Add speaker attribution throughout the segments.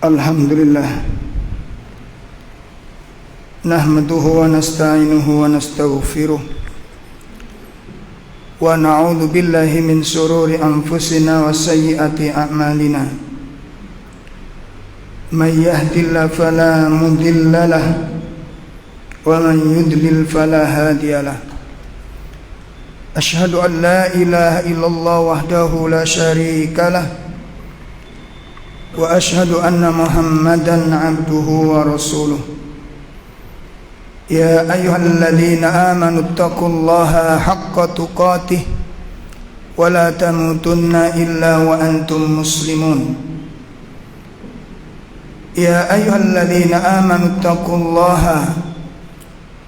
Speaker 1: Alhamdulillah, nahmaduhu wa nasta'inuhu wa nastaghfiruh wa na'udzu billahi min shururi anfusina wa sayyiati a'malina. May yahdihillahu fala mudilla lahu wa man yudlil fala hadiya lahu. Asyhadu an la ilaha illallah wahdahu la syarika lahu wa asyhadu anna Muhammadan abduhu wa rasuluh. Ya ayyuhalladzina amanu taqullaha haqqa tuqatih wa la tamutunna illa wa antum muslimun. Ya ayyuhalladzina amanu taqullaha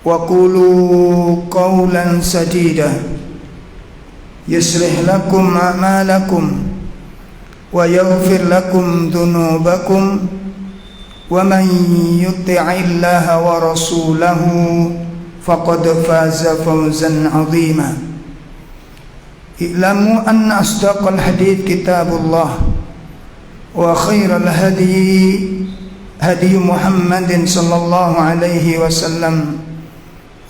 Speaker 1: wa qulu qawlan sadida yuslih lakum a'malakum wa yaghfir lakum dhunubakum wa man yuti'illaha wa rasulahu faqad faza fawzan 'azima. I'lamu anna asdaqal hadits kitabullah wa khairal hadi hadi Muhammadin sallallahu alaihi wasallam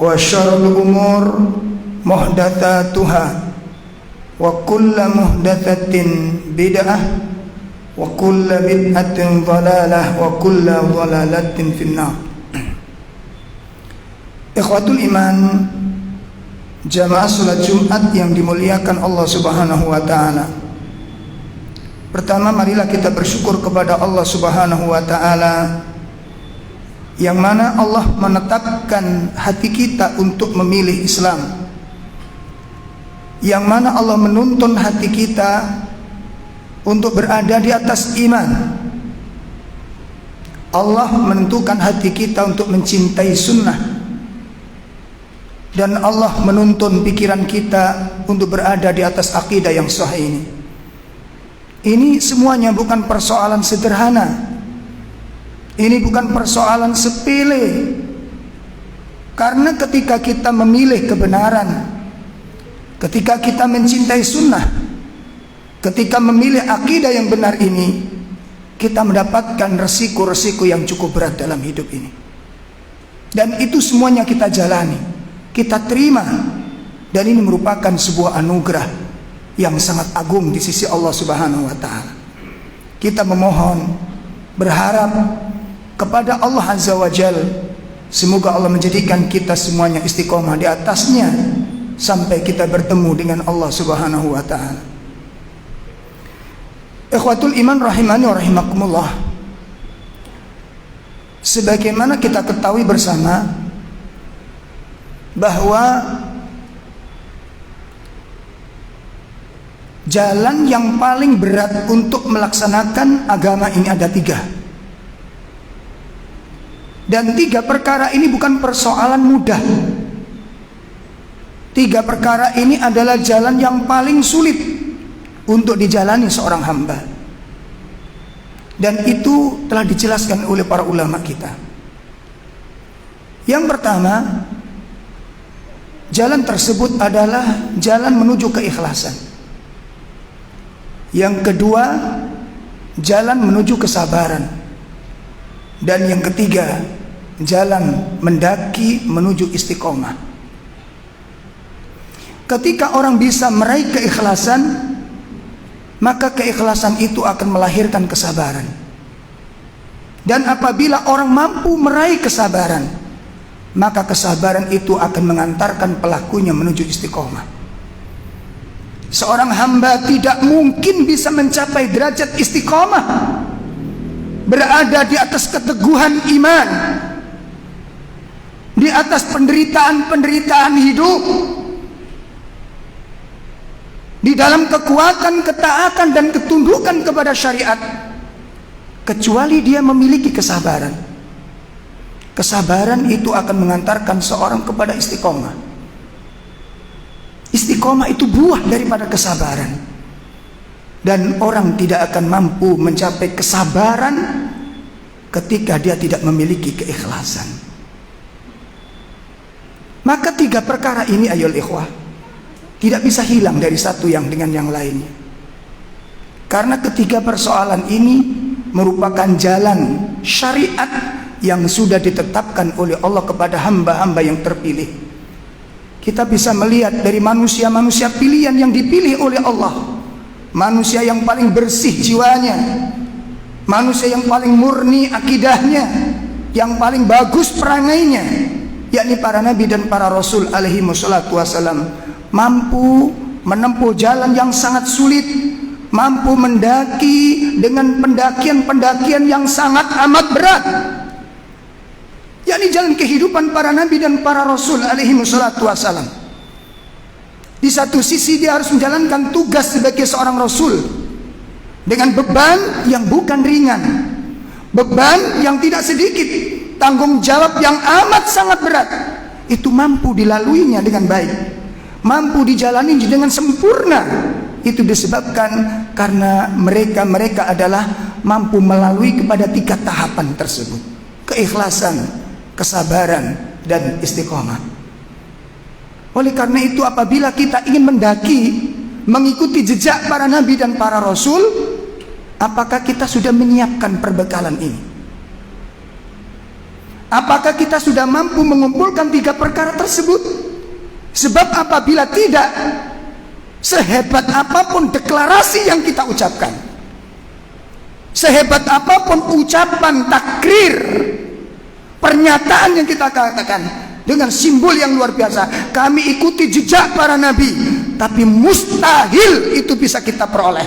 Speaker 1: wa syarrul umur muhdatsatuha wa kullu muhdatsatin bid'ah wa kullu bid'atin dhalalah wa kullu dhalalatin finnar. Ikhwatul iman, jamaah salat Jumat yang dimuliakan Allah Subhanahu wa taala. Pertama, marilah kita bersyukur kepada Allah Subhanahu wa taala yang mana Allah menetapkan hati kita untuk memilih Islam, yang mana Allah menuntun hati kita untuk berada di atas iman. Allah menentukan hati kita untuk mencintai sunnah, dan Allah menuntun pikiran kita untuk berada di atas akidah yang sahih ini. Ini semuanya bukan persoalan sederhana. Ini bukan persoalan sepele. Karena ketika kita memilih kebenaran, ketika kita mencintai sunnah, ketika memilih akidah yang benar ini, kita mendapatkan resiko-resiko yang cukup berat dalam hidup ini. Dan itu semuanya kita jalani, kita terima. Dan ini merupakan sebuah anugerah yang sangat agung di sisi Allah Subhanahu wa taala. Kita memohon, berharap kepada Allah Azza wa Jalla, semoga Allah menjadikan kita semuanya istiqomah di atasnya sampai kita bertemu dengan Allah Subhanahu wa taala. Ikhwatul iman rahimani wa rahimakumullah, sebagaimana kita ketahui bersama bahwa jalan yang paling berat untuk melaksanakan agama ini ada 3. Dan 3 perkara ini bukan persoalan mudah. 3 perkara ini adalah jalan yang paling sulit untuk dijalani seorang hamba. Dan itu telah dijelaskan oleh para ulama kita. Yang pertama, jalan tersebut adalah jalan menuju keikhlasan. Yang kedua, jalan menuju kesabaran. Dan yang ketiga, jalan mendaki menuju istiqomah. Ketika orang bisa meraih keikhlasan, maka keikhlasan itu akan melahirkan kesabaran. Dan apabila orang mampu meraih kesabaran, maka kesabaran itu akan mengantarkan pelakunya menuju istiqomah. Seorang hamba tidak mungkin bisa mencapai derajat istiqomah, berada di atas keteguhan iman, di atas penderitaan-penderitaan hidup, di dalam kekuatan, ketaatan dan ketundukan kepada syariat, kecuali dia memiliki kesabaran. Kesabaran itu akan mengantarkan seorang kepada istiqomah. Istiqomah itu buah daripada kesabaran. Dan orang tidak akan mampu mencapai kesabaran ketika dia tidak memiliki keikhlasan. Maka 3 perkara ini ayol ikhwah tidak bisa hilang dari satu yang dengan yang lainnya. Karena ketiga persoalan ini merupakan jalan syariat yang sudah ditetapkan oleh Allah kepada hamba-hamba yang terpilih. Kita bisa melihat dari manusia-manusia pilihan yang dipilih oleh Allah, manusia yang paling bersih jiwanya, manusia yang paling murni akidahnya, yang paling bagus perangainya, yakni para nabi dan para rasul alaihi wassalatu wassalam, mampu menempuh jalan yang sangat sulit, mampu mendaki dengan pendakian-pendakian yang sangat amat berat, yakni jalan kehidupan para nabi dan para rasul alaihi wassalatu wassalam. Di satu sisi dia harus menjalankan tugas sebagai seorang rasul dengan beban yang bukan ringan, beban yang tidak sedikit, tanggung jawab yang amat sangat berat. Itu mampu dilaluinya dengan baik, mampu dijalani dengan sempurna. Itu disebabkan karena mereka adalah mampu melalui kepada 3 tahapan tersebut: keikhlasan, kesabaran, dan istiqomah. Oleh karena itu, apabila kita ingin mendaki mengikuti jejak para nabi dan para rasul, apakah kita sudah menyiapkan perbekalan ini? Apakah kita sudah mampu mengumpulkan 3 perkara tersebut? Sebab apabila tidak, sehebat apapun deklarasi yang kita ucapkan, sehebat apapun ucapan takrir, pernyataan yang kita katakan dengan simbol yang luar biasa, kami ikuti jejak para nabi, tapi mustahil itu bisa kita peroleh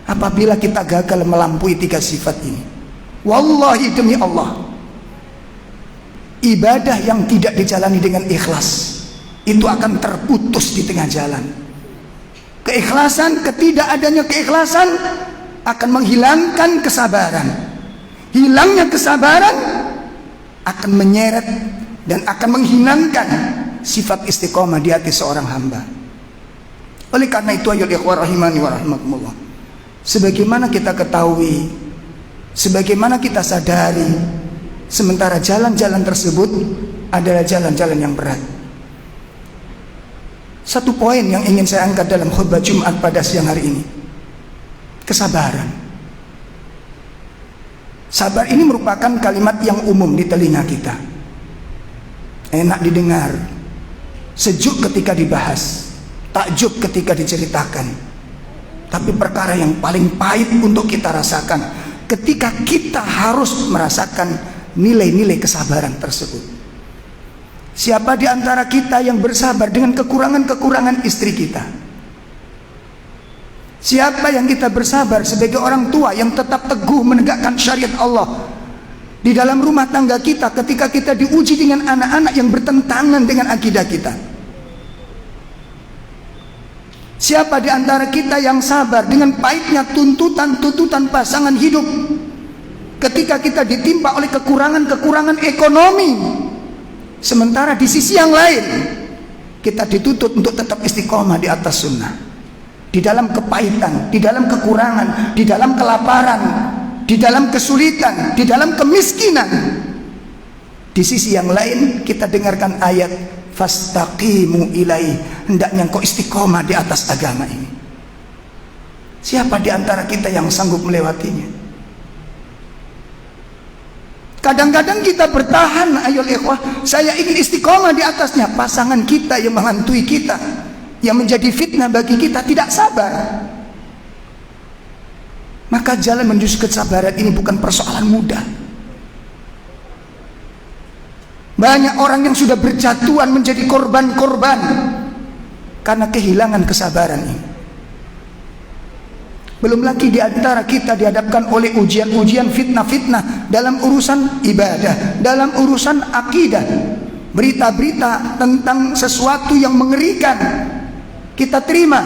Speaker 1: apabila kita gagal melampaui 3 sifat ini. Wallahi, demi Allah, ibadah yang tidak dijalani dengan ikhlas itu akan terputus di tengah jalan. Keikhlasan, ketidakadanya keikhlasan akan menghilangkan kesabaran. Hilangnya kesabaran akan menyeret dan akan menghilangkan sifat istiqomah di hati seorang hamba. Oleh karena itu, ayo ikhwah rahimani wa rahimakumullah, sebagaimana kita ketahui, sebagaimana kita sadari, sementara jalan-jalan tersebut adalah jalan-jalan yang berat. Satu poin yang ingin saya angkat dalam khutbah Jumat pada siang hari ini: kesabaran. Sabar ini merupakan kalimat yang umum di telinga kita, enak didengar, sejuk ketika dibahas, takjub ketika diceritakan. Tapi perkara yang paling pahit untuk kita rasakan ketika kita harus merasakan nilai-nilai kesabaran tersebut. Siapa di antara kita yang bersabar dengan kekurangan-kekurangan istri kita? Siapa yang kita bersabar sebagai orang tua yang tetap teguh menegakkan syariat Allah di dalam rumah tangga kita ketika kita diuji dengan anak-anak yang bertentangan dengan akidah kita? Siapa di antara kita yang sabar dengan pahitnya tuntutan-tuntutan pasangan hidup ketika kita ditimpa oleh kekurangan-kekurangan ekonomi, sementara di sisi yang lain kita dituntut untuk tetap istiqomah di atas sunnah, di dalam kepahitan, di dalam kekurangan, di dalam kelaparan, di dalam kesulitan, di dalam kemiskinan. Di sisi yang lain kita dengarkan ayat fastaqimu ilai, hendaknya engkau istiqomah di atas agama ini. Siapa di antara kita yang sanggup melewatinya? Kadang-kadang kita bertahan, ayo ikhwah, saya ingin istiqomah di atasnya. Pasangan kita yang menghantui kita, yang menjadi fitnah bagi kita, tidak sabar. Maka jalan menuju kesabaran ini bukan persoalan mudah. Banyak orang yang sudah berjatuhan menjadi korban-korban karena kehilangan kesabaran ini. Belum lagi di antara kita dihadapkan oleh ujian-ujian, fitnah-fitnah dalam urusan ibadah, dalam urusan akidah. Berita-berita tentang sesuatu yang mengerikan kita terima.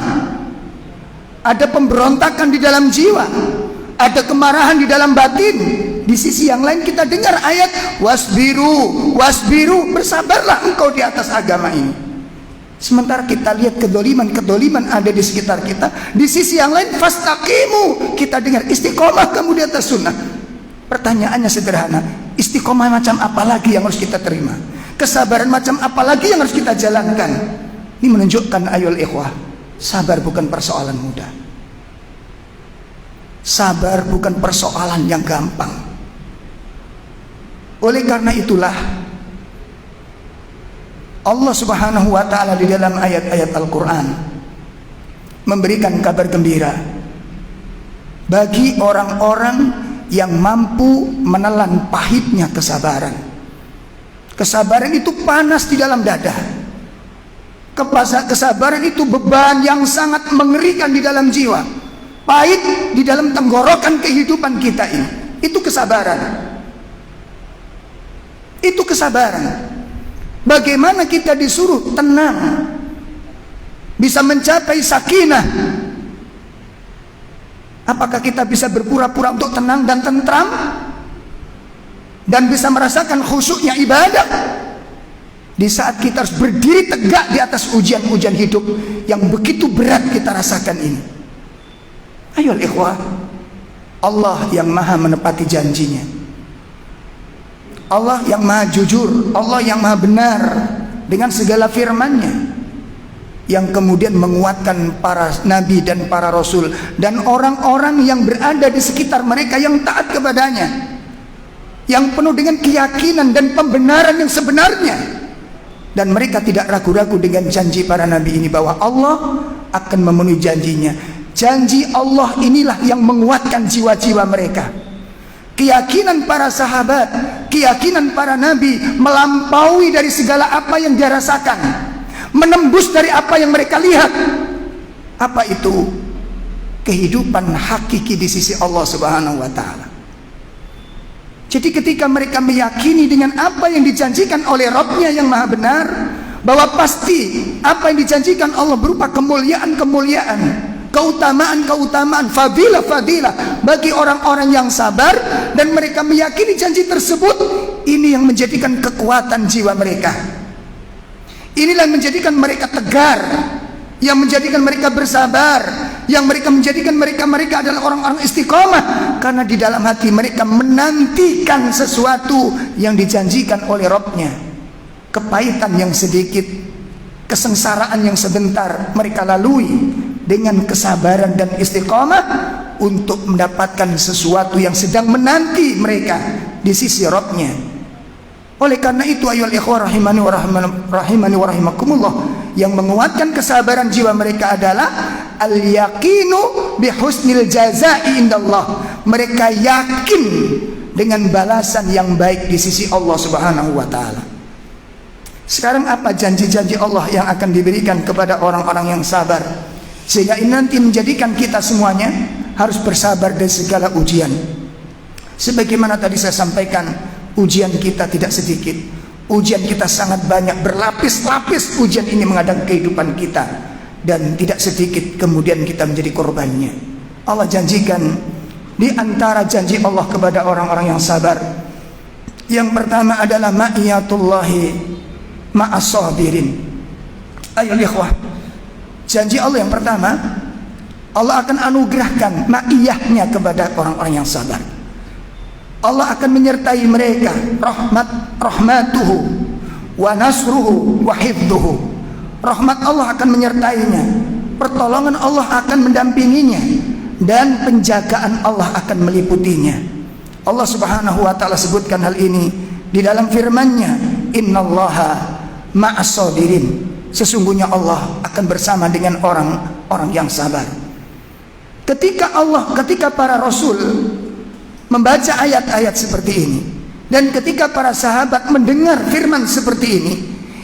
Speaker 1: Ada pemberontakan di dalam jiwa, ada kemarahan di dalam batin. Di sisi yang lain kita dengar ayat wasbiru, wasbiru, bersabarlah engkau di atas agama ini. Sementara kita lihat kedoliman ada di sekitar kita. Di sisi yang lain fastaqimu, kita dengar istiqomah kamu di atas sunnah. Pertanyaannya sederhana, istiqomah macam apa lagi yang harus kita terima? Kesabaran macam apa lagi yang harus kita jalankan? Ini menunjukkan ayol ikhwah, sabar bukan persoalan mudah. Sabar bukan persoalan yang gampang. Oleh karena itulah Allah Subhanahu wa ta'ala di dalam ayat-ayat Al-Quran memberikan kabar gembira bagi orang-orang yang mampu menelan pahitnya kesabaran. Kesabaran itu panas di dalam dada. Kesabaran itu beban yang sangat mengerikan di dalam jiwa, pahit di dalam tenggorokan kehidupan kita ini. Itu kesabaran. Itu kesabaran. Bagaimana kita disuruh tenang, bisa mencapai sakinah. Apakah kita bisa berpura-pura untuk tenang dan tentram dan bisa merasakan khusyuknya ibadah di saat kita harus berdiri tegak di atas ujian-ujian hidup yang begitu berat kita rasakan ini? Ayo ikhwah, Allah yang maha menepati janjinya, Allah yang maha jujur, Allah yang maha benar dengan segala firman-Nya, yang kemudian menguatkan para nabi dan para rasul dan orang-orang yang berada di sekitar mereka yang taat kepadanya, yang penuh dengan keyakinan dan pembenaran yang sebenarnya, dan mereka tidak ragu-ragu dengan janji para nabi ini bahwa Allah akan memenuhi janjinya. Janji Allah inilah yang menguatkan jiwa-jiwa mereka. Keyakinan para sahabat, keyakinan para nabi melampaui dari segala apa yang dia rasakan, menembus dari apa yang mereka lihat. Apa itu? Kehidupan hakiki di sisi Allah Subhanahu wa ta'ala. Jadi ketika mereka meyakini dengan apa yang dijanjikan oleh Rabb-Nya yang maha benar, bahwa pasti apa yang dijanjikan Allah berupa kemuliaan-kemuliaan, keutamaan-keutamaan, fadilah-fadilah bagi orang-orang yang sabar, dan mereka meyakini janji tersebut, ini yang menjadikan kekuatan jiwa mereka. Inilah yang menjadikan mereka tegar, yang menjadikan mereka bersabar, yang menjadikan mereka adalah orang-orang istiqomah, karena di dalam hati mereka menantikan sesuatu yang dijanjikan oleh Rabb-Nya. Kepahitan yang sedikit, kesengsaraan yang sebentar mereka lalui dengan kesabaran dan istiqomah untuk mendapatkan sesuatu yang sedang menanti mereka di sisi Rabb-Nya. Oleh karena itu ayyuhal ikhwah rahimani wa rahimakumullah, yang menguatkan kesabaran jiwa mereka adalah al-yaqinu bihusnil jazai indallah. Mereka yakin dengan balasan yang baik di sisi Allah Subhanahu wa ta'ala. Sekarang apa janji-janji Allah yang akan diberikan kepada orang-orang yang sabar, sehingga ini nanti menjadikan kita semuanya harus bersabar dari segala ujian. Sebagaimana tadi saya sampaikan, ujian kita tidak sedikit, ujian kita sangat banyak, berlapis-lapis ujian ini menghadang kehidupan kita, dan tidak sedikit kemudian kita menjadi korbannya. Allah janjikan di antara janji Allah kepada orang-orang yang sabar, yang pertama adalah ma'iyatullahi ma'as-sabirin. Ayo ikhwah, janji Allah yang pertama, Allah akan anugerahkan ma'iyahnya kepada orang-orang yang sabar. Allah akan menyertai mereka, rahmatuhu wa nasruhu wa hifduhu. Rahmat Allah akan menyertainya, pertolongan Allah akan mendampinginya, dan penjagaan Allah akan meliputinya. Allah Subhanahu wa ta'ala sebutkan hal ini di dalam firman-Nya, innallaha ma'as-sabirin. Sesungguhnya Allah akan bersama dengan orang-orang yang sabar. Ketika para rasul membaca ayat-ayat seperti ini, dan ketika para sahabat mendengar firman seperti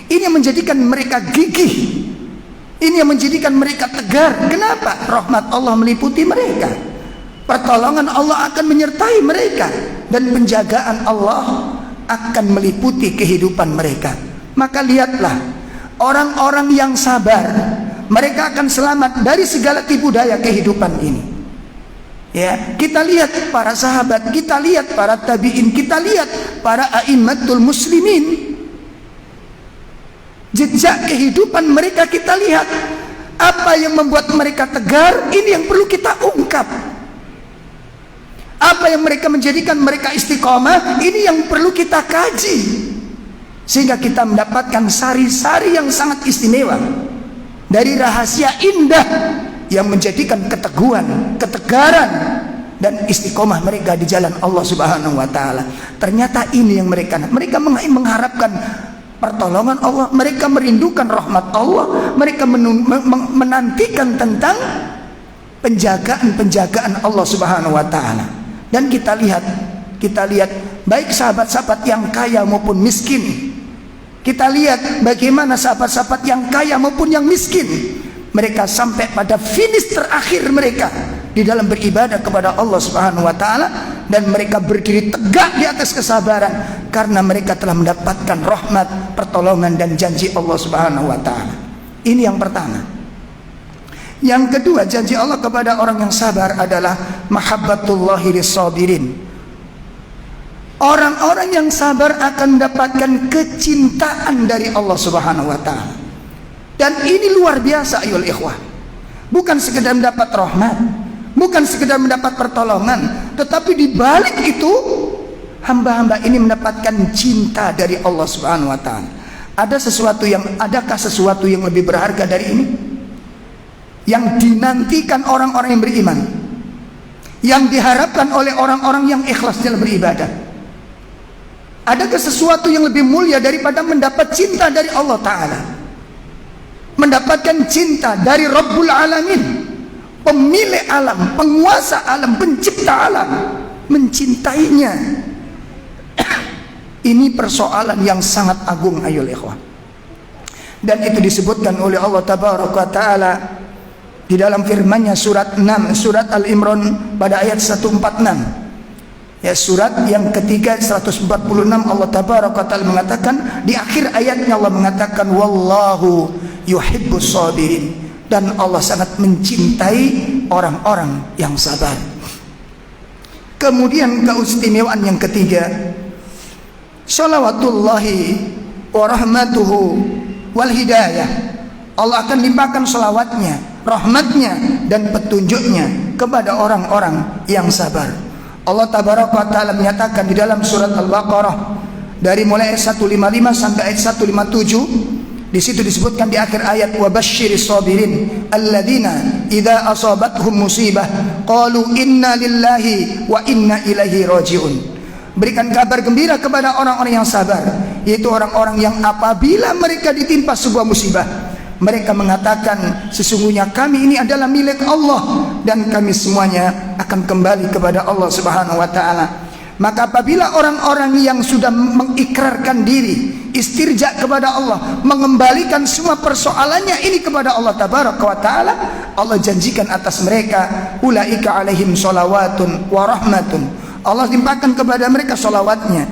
Speaker 1: ini menjadikan mereka gigih, ini yang menjadikan mereka tegar. Kenapa? Rahmat Allah meliputi mereka, pertolongan Allah akan menyertai mereka, dan penjagaan Allah akan meliputi kehidupan mereka. Maka lihatlah, orang-orang yang sabar, mereka akan selamat dari segala tipu daya kehidupan ini. Ya, kita lihat para sahabat, kita lihat para tabi'in, kita lihat para a'immatul muslimin. Jejak kehidupan mereka kita lihat. Apa yang membuat mereka tegar, ini yang perlu kita ungkap. Apa yang mereka menjadikan mereka istiqomah, ini yang perlu kita kaji, sehingga kita mendapatkan sari-sari yang sangat istimewa dari rahasia indah yang menjadikan keteguhan, ketegaran dan istiqomah mereka di jalan Allah Subhanahu wa taala. Ternyata ini yang mereka mengharapkan pertolongan Allah, mereka merindukan rahmat Allah, mereka menantikan tentang penjagaan Allah Subhanahu wa taala. Dan kita lihat baik sahabat-sahabat yang kaya maupun miskin. Kita lihat bagaimana sahabat-sahabat yang kaya maupun yang miskin, mereka sampai pada finish terakhir mereka di dalam beribadah kepada Allah Subhanahu wa taala, dan mereka berdiri tegak di atas kesabaran karena mereka telah mendapatkan rahmat, pertolongan dan janji Allah Subhanahu wa taala. Ini yang pertama. Yang kedua, janji Allah kepada orang yang sabar adalah mahabbatullahi lis-sabirin. Orang-orang yang sabar akan mendapatkan kecintaan dari Allah Subhanahu wa taala. Dan ini luar biasa ayyuhal ikhwah. Bukan sekedar mendapat rahmat, bukan sekedar mendapat pertolongan, tetapi di balik itu hamba-hamba ini mendapatkan cinta dari Allah Subhanahu wa taala. Adakah sesuatu yang lebih berharga dari ini? Yang dinantikan orang-orang yang beriman, yang diharapkan oleh orang-orang yang ikhlas dalam beribadah. Adakah sesuatu yang lebih mulia daripada mendapat cinta dari Allah Ta'ala, mendapatkan cinta dari Rabbul Alamin, pemilik alam, penguasa alam, pencipta alam, mencintainya? Ini persoalan yang sangat agung ayyuhal ikhwah. Dan itu disebutkan oleh Allah Tabaraka wa Ta'ala di dalam firman-Nya surat 6, surat Al-Imran pada ayat 146. Ya, surat yang ketiga 146, Allah Tabaraka wa Ta'ala mengatakan di akhir ayatnya, Allah mengatakan wallahu yuhibbus sabirin, dan Allah sangat mencintai orang-orang yang sabar. Kemudian keistimewaan yang ketiga, sholawatullahi wa rahmatuhu wal hidayah. Allah akan limpahkan sholawatnya, rahmatnya dan petunjuknya kepada orang-orang yang sabar. Allah Tabaraka wa Ta'ala menyatakan di dalam surat Al-Baqarah dari mulai ayat 155 sampai ayat 157. Di situ disebutkan di akhir ayat, wa basyiris sabirin alladzina idza asabathum musibah qalu inna lillahi wa inna ilaihi rajiun. Berikan kabar gembira kepada orang-orang yang sabar, yaitu orang-orang yang apabila mereka ditimpa sebuah musibah, mereka mengatakan sesungguhnya kami ini adalah milik Allah dan kami semuanya akan kembali kepada Allah Subhanahu wa taala. Maka apabila orang-orang yang sudah mengikrarkan diri, istirja kepada Allah, mengembalikan semua persoalannya ini kepada Allah Tabaraka wa taala, Allah janjikan atas mereka ulaika alaihim sholawatun wa rahmatun. Allah limpahkan kepada mereka sholawatnya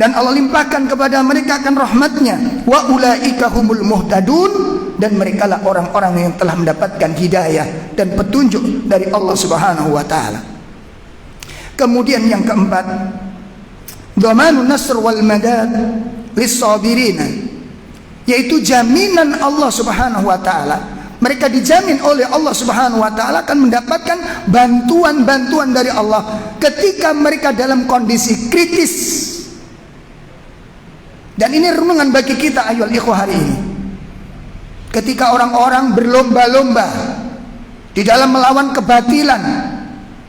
Speaker 1: dan Allah limpahkan kepada mereka akan rahmatnya. Wa ulaika humul muhtadun, dan mereka lah orang-orang yang telah mendapatkan hidayah dan petunjuk dari Allah Subhanahu wa taala. Kemudian yang keempat, dhamanun nasr wal madad lis-sabirin, yaitu jaminan Allah Subhanahu wa taala. Mereka dijamin oleh Allah Subhanahu wa taala akan mendapatkan bantuan-bantuan dari Allah ketika mereka dalam kondisi kritis. Dan ini renungan bagi kita ayyuhal ikhwah hari ini. Ketika orang-orang berlomba-lomba di dalam melawan kebatilan,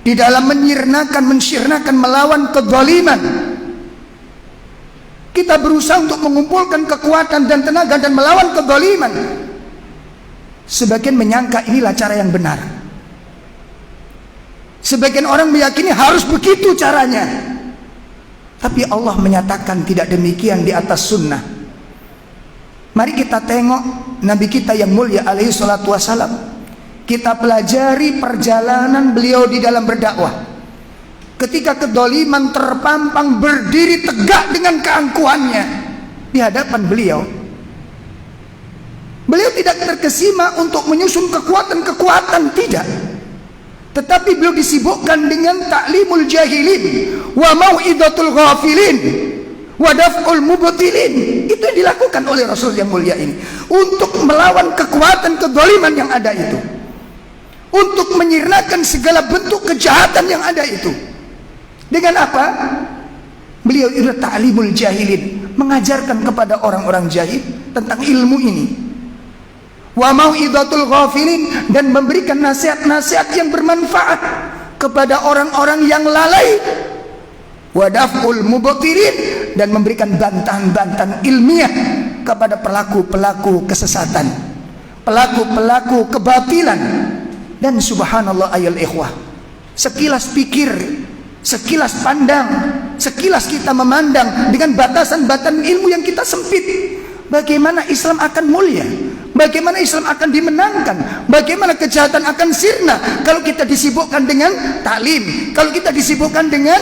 Speaker 1: di dalam mensyirnakan, melawan kezaliman, kita berusaha untuk mengumpulkan kekuatan dan tenaga dan melawan kezaliman. Sebagian menyangka inilah cara yang benar. Sebagian orang meyakini harus begitu caranya. Tapi Allah menyatakan tidak demikian di atas sunnah. Mari kita tengok Nabi kita yang mulia alaihi salatu wassalam. Kita pelajari perjalanan beliau di dalam berdakwah. Ketika kedoliman terpampang, berdiri tegak dengan keangkuhannya di hadapan beliau. Beliau tidak terkesima untuk menyusun kekuatan-kekuatan, tidak. Tetapi beliau disibukkan dengan ta'limul jahilin wa mau'idatul ghafilin wa daf'ul mubtilin. Itu yang dilakukan oleh Rasul yang mulia ini untuk melawan kekuatan kezaliman yang ada itu, untuk menyirnakan segala bentuk kejahatan yang ada itu. Dengan apa? Beliau itu ta'limul jahilin, mengajarkan kepada orang-orang jahil tentang ilmu ini. Wa mau'idatul ghafilin, dan memberikan nasihat-nasihat yang bermanfaat kepada orang-orang yang lalai, wa daf'ul mubtirin, dan memberikan bantahan-bantahan ilmiah kepada pelaku-pelaku kesesatan, pelaku-pelaku kebatilan. Dan subhanallah ayol ikhwah, sekilas pikir, sekilas pandang, sekilas kita memandang dengan batasan-batasan ilmu yang kita sempit, bagaimana Islam akan mulia, bagaimana Islam akan dimenangkan, bagaimana kejahatan akan sirna kalau kita disibukkan dengan taklim, kalau kita disibukkan dengan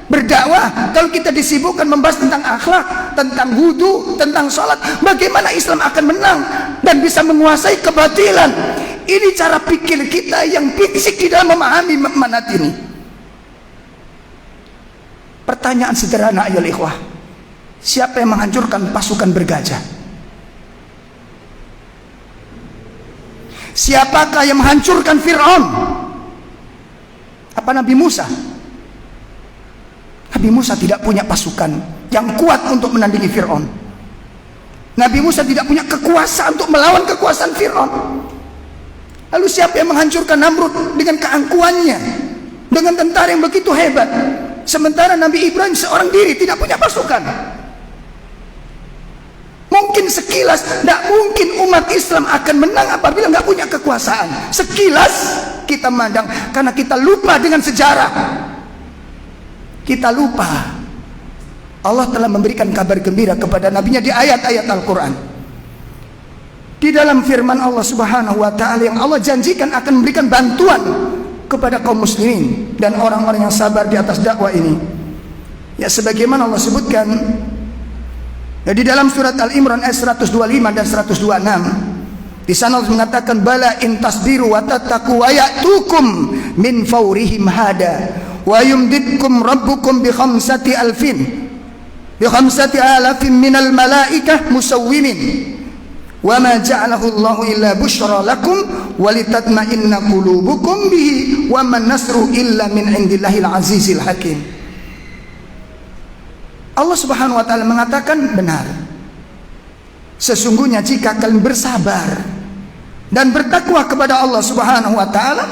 Speaker 1: berdakwah, kalau kita disibukkan membahas tentang akhlak, tentang wudu, tentang sholat. Bagaimana Islam akan menang dan bisa menguasai kebatilan? Ini cara pikir kita yang fisik di dalam memahami manat ini. Pertanyaan sederhana ayol ikhwah, siapa yang menghancurkan pasukan bergajah? Siapakah yang menghancurkan Fir'aun? Apa Nabi Musa? Nabi Musa tidak punya pasukan yang kuat untuk menandingi Fir'aun. Nabi Musa tidak punya kekuasaan untuk melawan kekuasaan Fir'aun. Lalu siapa yang menghancurkan Namrud dengan keangkuhannya, dengan tentara yang begitu hebat? Sementara Nabi Ibrahim seorang diri tidak punya pasukan. Mungkin sekilas, tidak mungkin umat Islam akan menang apabila nggak punya kekuasaan. Sekilas kita mandang, karena kita lupa dengan sejarah. Kita lupa Allah telah memberikan kabar gembira kepada nabinya di ayat-ayat Al-Quran. Di dalam firman Allah subhanahu wa ta'ala yang Allah janjikan akan memberikan bantuan kepada kaum muslimin dan orang-orang yang sabar di atas dakwah ini. Ya, sebagaimana Allah sebutkan di dalam surat Al-Imran ayat 125 dan 126. Di sana Allah mengatakan, bala in tasbiru wa tattaqu wa ya'tukum min fawrihim hada wa yumdidkum rabbukum bi khamsati alafin minal malaikah musawwimin wa ma ja'alahu Allahu illa busyra lakum wa litatma'inna qulubukum bihi wa man nasru illa min indillahil azizil hakim. Allah subhanahu wa ta'ala mengatakan, benar, sesungguhnya jika kalian bersabar dan bertakwa kepada Allah subhanahu wa ta'ala,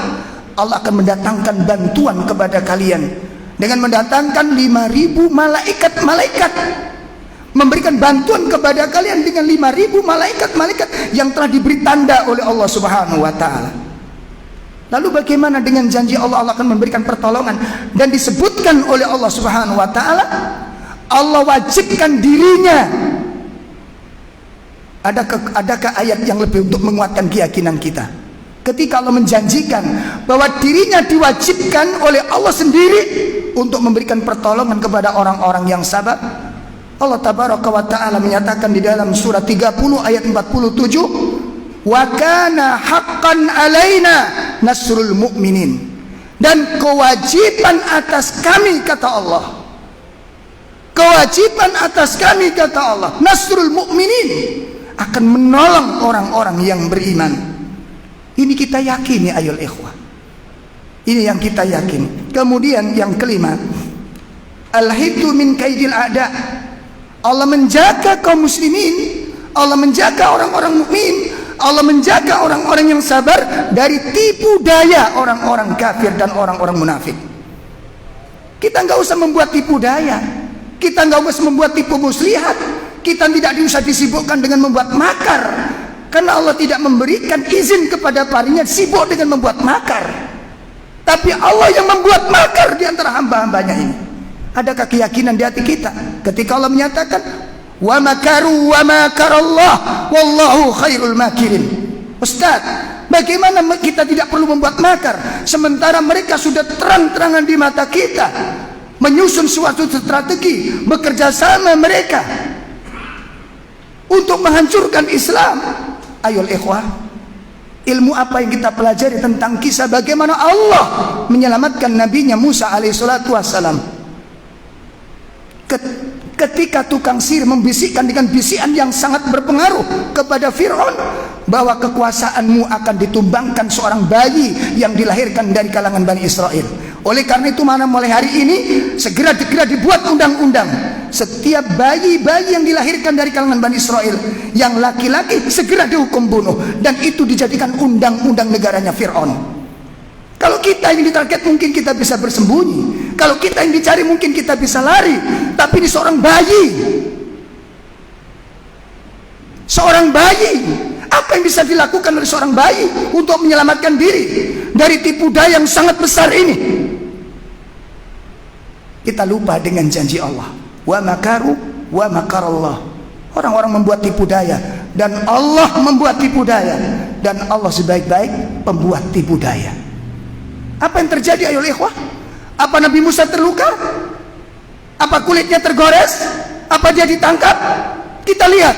Speaker 1: Allah akan mendatangkan bantuan kepada kalian dengan mendatangkan 5.000 malaikat memberikan bantuan kepada kalian dengan 5.000 malaikat yang telah diberi tanda oleh Allah subhanahu wa ta'ala. Lalu bagaimana dengan janji Allah akan memberikan pertolongan? Dan disebutkan oleh Allah subhanahu wa ta'ala, Allah wajibkan dirinya. Adakah ayat yang lebih untuk menguatkan keyakinan kita? Ketika Allah menjanjikan bahwa dirinya diwajibkan oleh Allah sendiri untuk memberikan pertolongan kepada orang-orang yang sabar. Allah tabaraka wa ta'ala menyatakan di dalam surah 30 ayat 47, wa kana haqqan alaina nasrul mu'minin, dan kewajiban atas kami, kata Allah, kewajiban atas kami, kata Allah, nasrul mu'minin, akan menolong orang-orang yang beriman. Ini kita yakini ayol ikhwah, ini yang kita yakini. Kemudian yang kelima, al-hiddu min kaidil a'da. Allah menjaga kaum muslimin, Allah menjaga orang-orang mukmin, Allah menjaga orang-orang yang sabar dari tipu daya orang-orang kafir dan orang-orang munafik. Kita nggak usah membuat tipu daya, kita nggak usah membuat tipu muslihat, kita tidak usah disibukkan dengan membuat makar, karena Allah tidak memberikan izin kepada parinya sibuk dengan membuat makar. Tapi Allah yang membuat makar di antara hamba-hambanya ini. Adakah keyakinan di hati kita ketika Allah menyatakan wa makaru wa makarallah wallahu khairul makirin? Ustaz, bagaimana kita tidak perlu membuat makar sementara mereka sudah terang-terangan di mata kita menyusun suatu strategi, bekerja sama mereka untuk menghancurkan Islam? Ayol ikhwah, ilmu apa yang kita pelajari tentang kisah bagaimana Allah menyelamatkan nabinya Musa alaihissalatu wassalam ketika tukang sihir membisikkan dengan bisikan yang sangat berpengaruh kepada Fir'aun bahwa kekuasaanmu akan ditumbangkan seorang bayi yang dilahirkan dari kalangan Bani Israel. Oleh karena itu, mana mulai hari ini segera dibuat undang-undang, setiap bayi-bayi yang dilahirkan dari kalangan Bani Israel yang laki-laki segera dihukum bunuh, dan itu dijadikan undang-undang negaranya Fir'aun. Kalau kita yang ditarget mungkin kita bisa bersembunyi. Kalau kita yang dicari mungkin kita bisa lari. Tapi ini seorang bayi. Seorang bayi. Apa yang bisa dilakukan oleh seorang bayi untuk menyelamatkan diri dari tipu daya yang sangat besar ini? Kita lupa dengan janji Allah. Wa makaru wa makarallah. Orang-orang membuat tipu daya dan Allah membuat tipu daya, dan Allah sebaik-baik pembuat tipu daya. Apa yang terjadi ayo ikhwah? Apa Nabi Musa terluka? Apa kulitnya tergores? Apa dia ditangkap? Kita lihat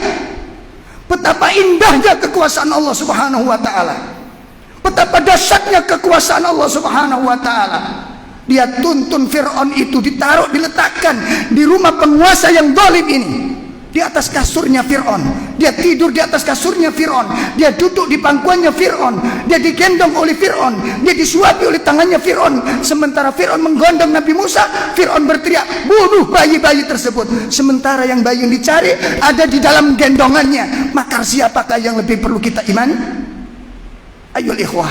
Speaker 1: betapa indahnya kekuasaan Allah Subhanahu wa taala. Betapa dahsyatnya kekuasaan Allah Subhanahu wa taala. Dia tuntun Fir'aun itu, diletakkan di rumah penguasa yang zalim ini. Di atas kasurnya Fir'aun, dia tidur di atas kasurnya Fir'aun, dia duduk di pangkuannya Fir'aun, dia digendong oleh Fir'aun, dia disuapi oleh tangannya Fir'aun. Sementara Fir'aun menggondong Nabi Musa, Fir'aun berteriak, bunuh bayi-bayi tersebut. Sementara yang bayi yang dicari ada di dalam gendongannya. Maka siapakah yang lebih perlu kita imani? Ayo ikhwah,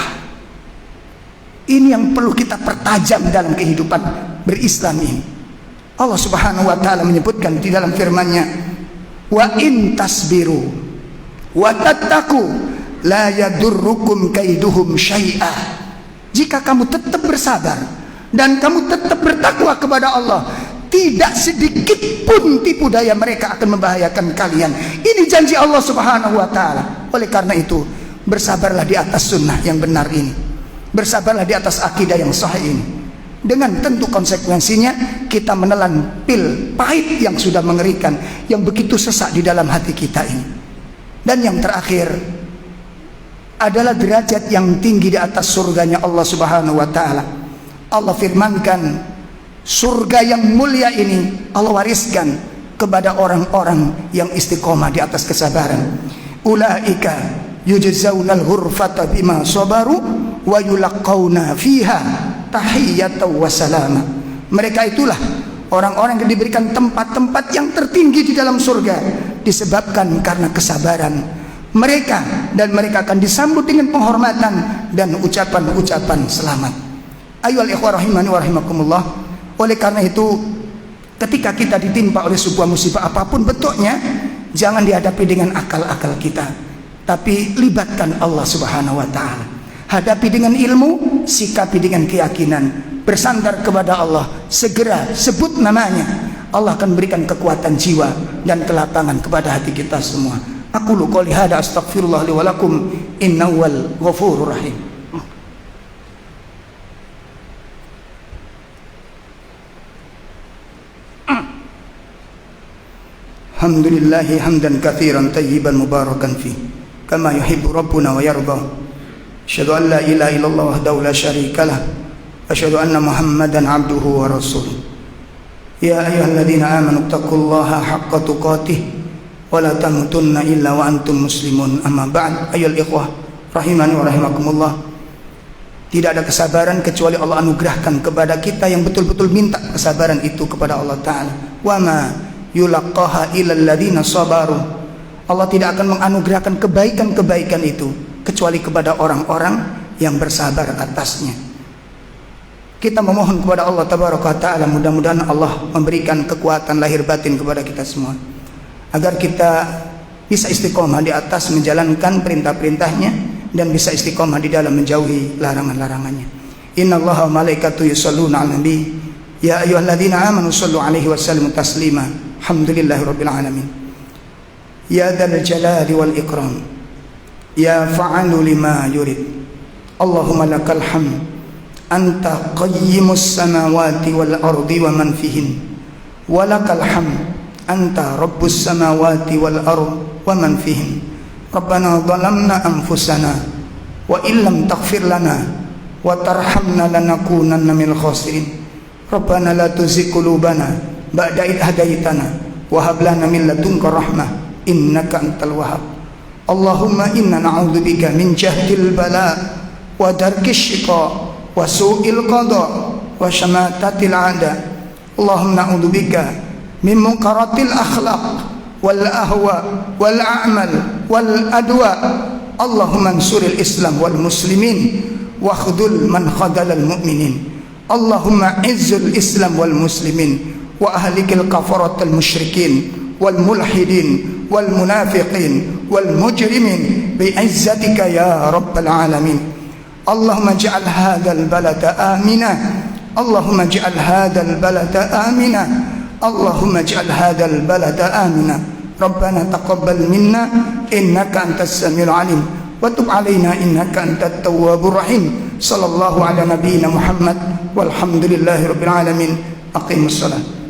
Speaker 1: ini yang perlu kita pertajam dalam kehidupan berislam ini. Allah Subhanahu wa taala menyebutkan di dalam firman-Nya, wa in tasbiru wa tattaqu la yadurrukum kaiduhum syai'a. Jika kamu tetap bersabar dan kamu tetap bertakwa kepada Allah, tidak sedikit pun tipu daya mereka akan membahayakan kalian. Ini janji Allah Subhanahu wa taala. Oleh karena itu, bersabarlah di atas sunnah yang benar ini. Bersabarlah di atas akidah yang sahih ini. Dengan tentu konsekuensinya kita menelan pil pahit yang sudah mengerikan, yang begitu sesak di dalam hati kita ini. Dan yang terakhir adalah derajat yang tinggi di atas surganya Allah Subhanahu wa taala. Allah firmankan, surga yang mulia ini Allah wariskan kepada orang-orang yang istiqomah di atas kesabaran. Ulaika yujzaunal ghurfata bima sabaru wa yulaqauna fiha tahiyyatan wa salama. Mereka itulah orang-orang yang diberikan tempat-tempat yang tertinggi di dalam surga disebabkan karena kesabaran mereka, dan mereka akan disambut dengan penghormatan dan ucapan-ucapan selamat. Ayyuhal ikhwah rahimani wa rahimakumullah. Oleh karena itu, ketika kita ditimpa oleh sebuah musibah apapun bentuknya, jangan dihadapi dengan akal-akal kita, tapi libatkan Allah Subhanahu wa taala. Hadapi dengan ilmu, sikapi dengan keyakinan, bersandar kepada Allah, segera sebut namanya. Allah akan berikan kekuatan jiwa dan kelapangan kepada hati kita semua. Aku lu qouli hada astaghfirullah li wa lakum innahu wal ghafurur rahim. Alhamdulillahi hamdan katsiran tayyiban mubarakan fi kama yuhibbu rabbuna wa yarda. Asyhadu an la ilaha illallah wahdahu la syarika lah wa asyhadu anna Muhammadan abduhu wa rasuluh. Ya ayyuhalladzina amanu taqullaha haqqa tuqatih wa la tamutunna illa wa antum muslimun. Amma ba'd. Ayyuhal ikhwah rahimani wa rahimakumullah. Tidak ada kesabaran kecuali Allah anugerahkan kepada kita yang betul-betul minta kesabaran itu kepada Allah taala. Wa ma yulaqaha illal ladzina sabaru. Allah tidak akan menganugerahkan kebaikan-kebaikan itu kecuali kepada orang-orang yang bersabar atasnya. Kita memohon kepada Allah tabaraka taala, mudah-mudahan Allah memberikan kekuatan lahir batin kepada kita semua, agar kita bisa istiqomah di atas menjalankan perintah-perintahnya dan bisa istiqomah di dalam menjauhi larangan-larangannya. Innallaha wa malaikatahu yusholluna 'alan nabi ya ayyuhalladzina amanu shollu 'alaihi wa sallimu taslima. Alhamdulillahirabbil alamin. Ya dzal jalali wal ikram, ya fa'alu lima yurid. Allahumma lakal hamd anta qayyimus samawati wal ardi wa man fihin, wa lakal hamd anta rabbus samawati wal ardi wa man fihin. Rabbana zalamna anfusana wa illam taghfir lana wa tarhamna lanakunanna minal khasirin. Rabbana la tuzigh qulubana ba'da idh hadaitana wa hab lana min ladunka rahmah innaka antal wahhab. Allahumma inna na'udzubika min jahdil bala wa darkis shiqa wa su'il qada wa syamatatil a'da. Allahumma na'udzubika min munkaratil akhlaq wal ahwa wal a'mal wal adwa. Allahumma ansuril islam wal muslimin wakhdhul man khadalal mu'minin. Allahumma izzul Islam wal muslimin wa ahlikil kafaratal musyrikin wal mulhidin wal munafiqin wal mujrimin bi'izzatika ya rabbal alamin. Allahumma ij'al hadzal balada amina, Allahumma ij'al hadzal balada amina, Allahumma ij'al hadzal balada amina. Rabbana taqabbal minna innaka antas samiul alim wa tub alaina innaka antat tawwabur rahim. Sallallahu ala nabiyyina Muhammad walhamdulillahi rabbil alamin. Aqimus salat.